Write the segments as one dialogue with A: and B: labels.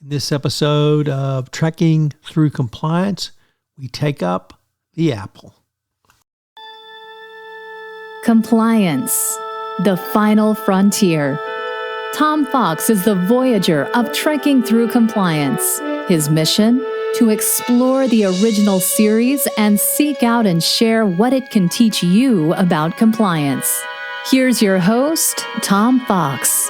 A: In this episode of Trekking Through Compliance, we take up the apple.
B: Compliance, the final frontier. Tom Fox is the voyager of Trekking Through Compliance. His mission? To explore the original series and seek out and share what it can teach you about compliance. Here's your host, Tom Fox.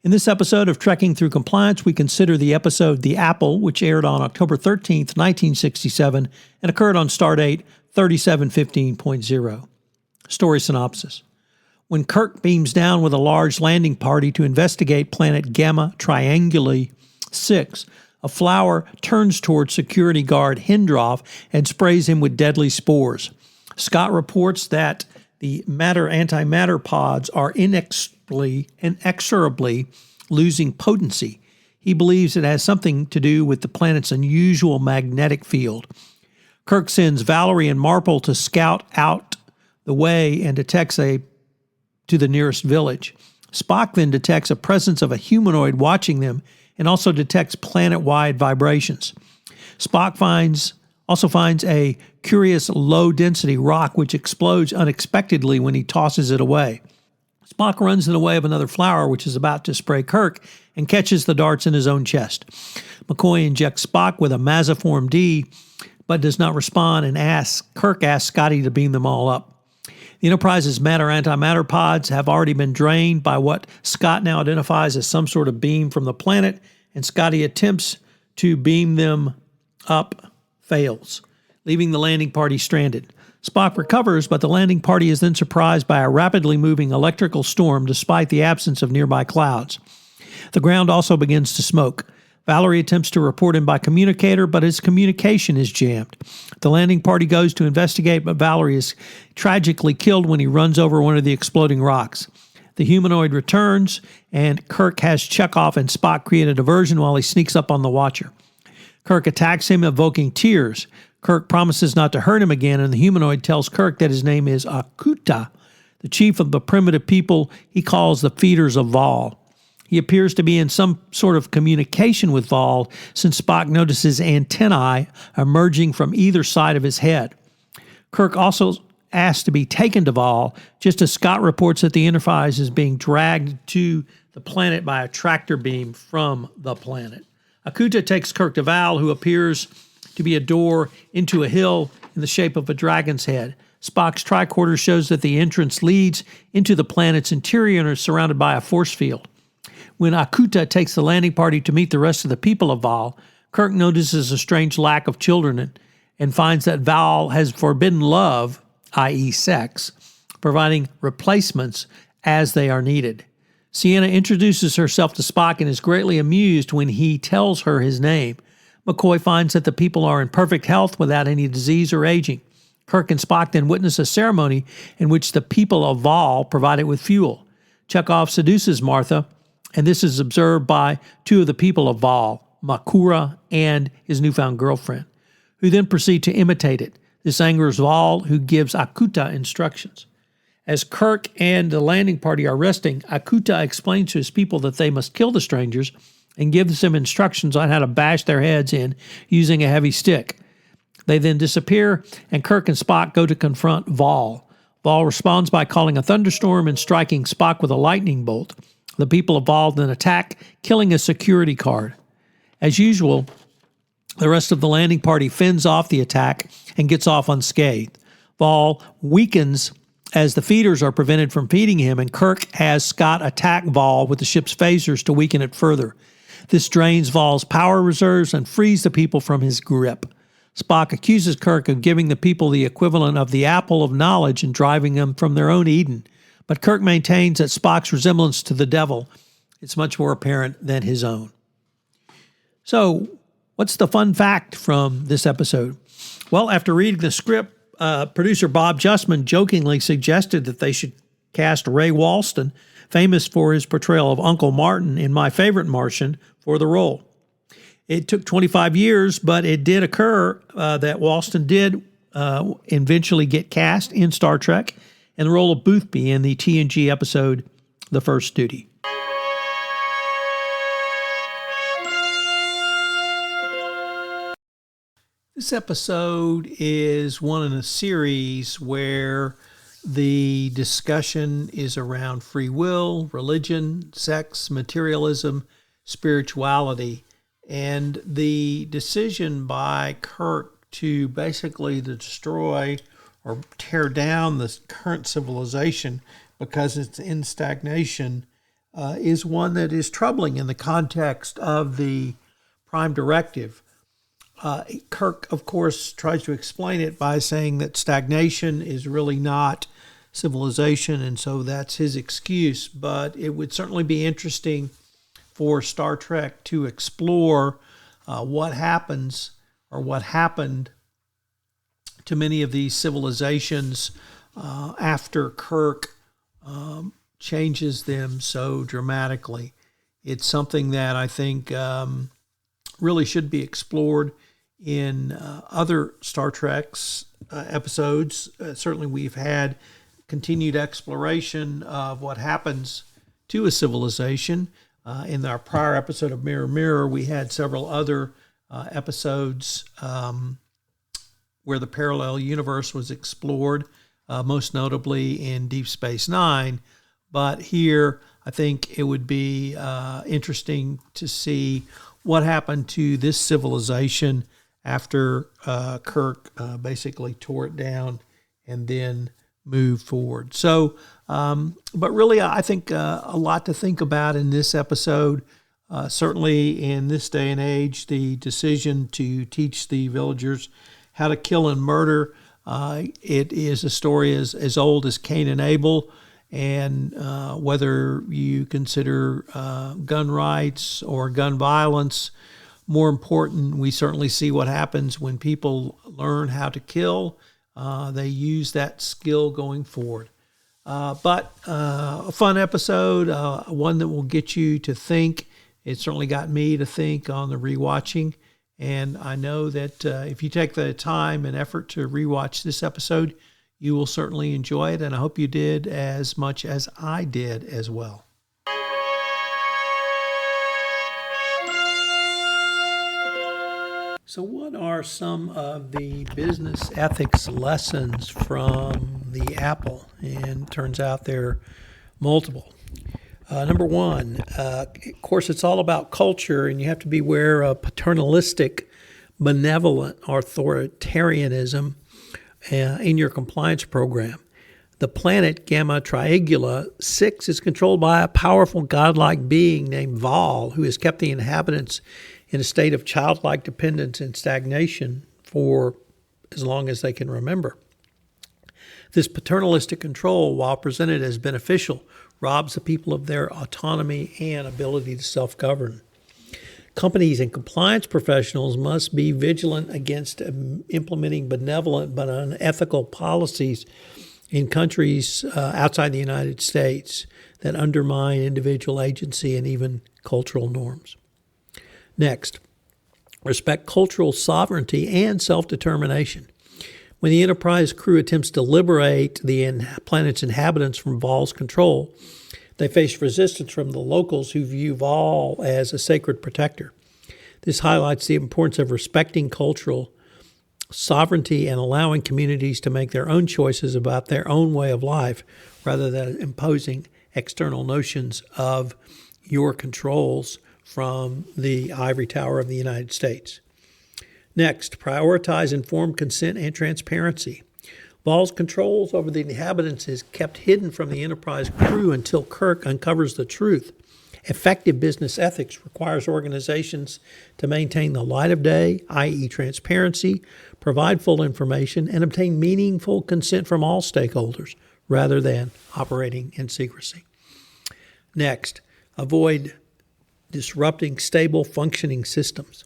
A: In this episode of Trekking Through Compliance, we consider the episode The Apple, which aired on October 13th, 1967, and occurred on Stardate 3715.0. Story synopsis. When Kirk beams down with a large landing party to investigate planet Gamma Trianguli 6, a flower turns toward security guard Hendroff and sprays him with deadly spores. Scott reports that the matter-antimatter pods are inexorably losing potency. He believes it has something to do with the planet's unusual magnetic field. Kirk sends Valerie and Marple to scout out the way and detects to the nearest village. Spock then detects a presence of a humanoid watching them and also detects planet-wide vibrations. Spock also finds a curious low-density rock which explodes unexpectedly when he tosses it away. Spock runs in the way of another flower which is about to spray Kirk and catches the darts in his own chest. McCoy injects Spock with a Maziform D, but does not respond, and Kirk asks Scotty to beam them all up. The Enterprise's matter-antimatter pods have already been drained by what Scott now identifies as some sort of beam from the planet, and Scotty attempts to beam them up, fails, leaving the landing party stranded. Spock recovers, but the landing party is then surprised by a rapidly moving electrical storm despite the absence of nearby clouds. The ground also begins to smoke. Valerie attempts to report him by communicator, but his communication is jammed. The landing party goes to investigate, but Valerie is tragically killed when he runs over one of the exploding rocks. The humanoid returns, and Kirk has Chekhov and Spock create a diversion while he sneaks up on the Watcher. Kirk attacks him, evoking tears. Kirk promises not to hurt him again, and the humanoid tells Kirk that his name is Akuta, the chief of the primitive people he calls the Feeders of Vaal. He appears to be in some sort of communication with Vaal, since Spock notices antennae emerging from either side of his head. Kirk also asks to be taken to Vaal, just as Scott reports that the Enterprise is being dragged to the planet by a tractor beam from the planet. Akuta takes Kirk to Vaal, who appears to be a door into a hill in the shape of a dragon's head. Spock's tricorder shows that the entrance leads into the planet's interior and is surrounded by a force field. When Akuta takes the landing party to meet the rest of the people of Vaal, Kirk notices a strange lack of children and finds that Vaal has forbidden love, i.e. sex, providing replacements as they are needed. Sienna introduces herself to Spock and is greatly amused when he tells her his name. McCoy finds that the people are in perfect health without any disease or aging. Kirk and Spock then witness a ceremony in which the people of Vaal provide it with fuel. Chekhov seduces Martha, and this is observed by two of the people of Vaal, Makura and his newfound girlfriend, who then proceed to imitate it. This angers Vaal, who gives Akuta instructions. As Kirk and the landing party are resting, Akuta explains to his people that they must kill the strangers and gives them instructions on how to bash their heads in using a heavy stick. They then disappear, and Kirk and Spock go to confront Vaal. Vaal responds by calling a thunderstorm and striking Spock with a lightning bolt. The people of Vaal then attack, killing a security guard. As usual, the rest of the landing party fends off the attack and gets off unscathed. Vaal weakens as the feeders are prevented from feeding him, and Kirk has Scott attack Vaal with the ship's phasers to weaken it further. This drains Vaal's power reserves and frees the people from his grip. Spock accuses Kirk of giving the people the equivalent of the apple of knowledge and driving them from their own Eden. But Kirk maintains that Spock's resemblance to the devil is much more apparent than his own. So, what's the fun fact from this episode? Well, after reading the script, producer Bob Justman jokingly suggested that they should cast Ray Walston, famous for his portrayal of Uncle Martin in My Favorite Martian, for the role. It took 25 years, but it did occur that Walston did eventually get cast in Star Trek, and the role of Boothby in the TNG episode The First Duty. This episode is one in a series where the discussion is around free will, religion, sex, materialism, spirituality, and the decision by Kirk to basically destroy or tear down the current civilization because it's in stagnation is one that is troubling in the context of the Prime Directive. Kirk, of course, tries to explain it by saying that stagnation is really not civilization, and so that's his excuse. But it would certainly be interesting for Star Trek to explore what happens or what happened to many of these civilizations after Kirk changes them so dramatically. It's something that I think really should be explored in other Star Trek's episodes. Certainly we've had continued exploration of what happens to a civilization. In our prior episode of Mirror Mirror, we had several other episodes where the parallel universe was explored, most notably in Deep Space Nine. But here, I think it would be interesting to see what happened to this civilization after Kirk basically tore it down and then moved forward. So, but really, I think a lot to think about in this episode. Certainly in this day and age, the decision to teach the villagers how to kill and murder, it is a story as old as Cain and Abel. And whether you consider gun rights or gun violence more important, we certainly see what happens when people learn how to kill. They use that skill going forward. But a fun episode, one that will get you to think. It certainly got me to think on the rewatching. And I know that if you take the time and effort to rewatch this episode, you will certainly enjoy it. And I hope you did as much as I did as well. So what are some of the business ethics lessons from the Apple? And it turns out there are multiple. Number one, of course, it's all about culture, and you have to beware of paternalistic, benevolent authoritarianism in your compliance program. The planet Gamma Triangula 6 is controlled by a powerful godlike being named Vaal, who has kept the inhabitants in a state of childlike dependence and stagnation for as long as they can remember. This paternalistic control, while presented as beneficial, robs the people of their autonomy and ability to self-govern. Companies and compliance professionals must be vigilant against implementing benevolent but unethical policies in countries outside the United States that undermine individual agency and even cultural norms. Next, respect cultural sovereignty and self-determination. When the Enterprise crew attempts to liberate the planet's inhabitants from Vaal's control, they face resistance from the locals who view Vaal as a sacred protector. This highlights the importance of respecting cultural sovereignty and allowing communities to make their own choices about their own way of life rather than imposing external notions of your controls from the ivory tower of the United States. Next, prioritize informed consent and transparency. Vaal's controls over the inhabitants is kept hidden from the Enterprise crew until Kirk uncovers the truth. Effective business ethics requires organizations to maintain the light of day, i.e. transparency, provide full information, and obtain meaningful consent from all stakeholders rather than operating in secrecy. Next, avoid disrupting stable functioning systems.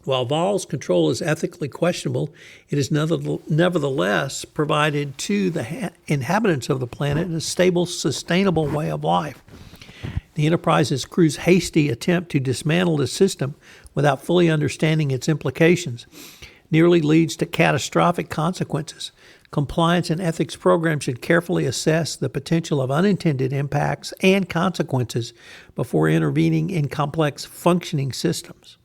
A: While Vaal's control is ethically questionable, it is nevertheless provided to the inhabitants of the planet a stable, sustainable way of life. The Enterprise's crew's hasty attempt to dismantle the system without fully understanding its implications nearly leads to catastrophic consequences. Compliance and ethics programs should carefully assess the potential of unintended impacts and consequences before intervening in complex functioning systems.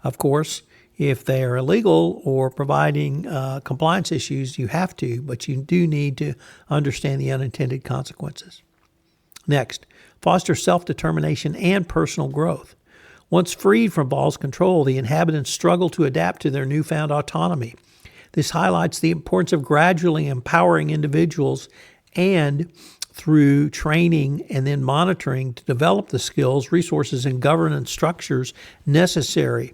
A: Of course, if they are illegal or providing compliance issues, you have to, but you do need to understand the unintended consequences. Next, foster self-determination and personal growth. Once freed from Vaal's control, the inhabitants struggle to adapt to their newfound autonomy. This highlights the importance of gradually empowering individuals and through training and then monitoring to develop the skills, resources, and governance structures necessary.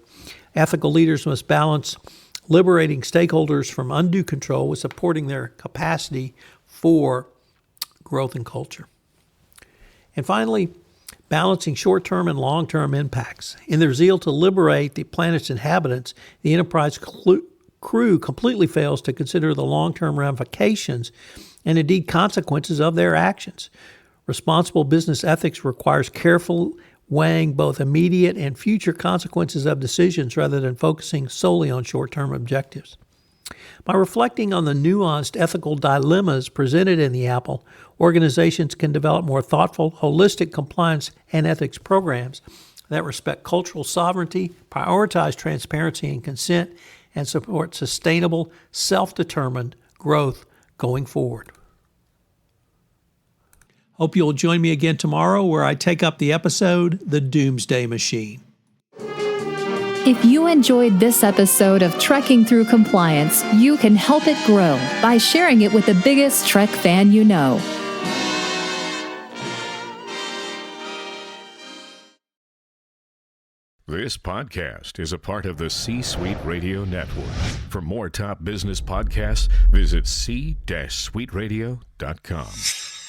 A: Ethical leaders must balance liberating stakeholders from undue control with supporting their capacity for growth and culture. And finally, balancing short-term and long-term impacts. In their zeal to liberate the planet's inhabitants, the Enterprise crew completely fails to consider the long-term ramifications and indeed consequences of their actions. Responsible business ethics requires careful weighing both immediate and future consequences of decisions rather than focusing solely on short-term objectives. By reflecting on the nuanced ethical dilemmas presented in the Apple, organizations can develop more thoughtful, holistic compliance and ethics programs that respect cultural sovereignty, prioritize transparency and consent, and support sustainable, self-determined growth going forward. Hope you'll join me again tomorrow where I take up the episode, The Doomsday Machine.
B: If you enjoyed this episode of Trekking Through Compliance, you can help it grow by sharing it with the biggest Trek fan you know.
C: This podcast is a part of the C-Suite Radio Network. For more top business podcasts, visit c-suiteradio.com.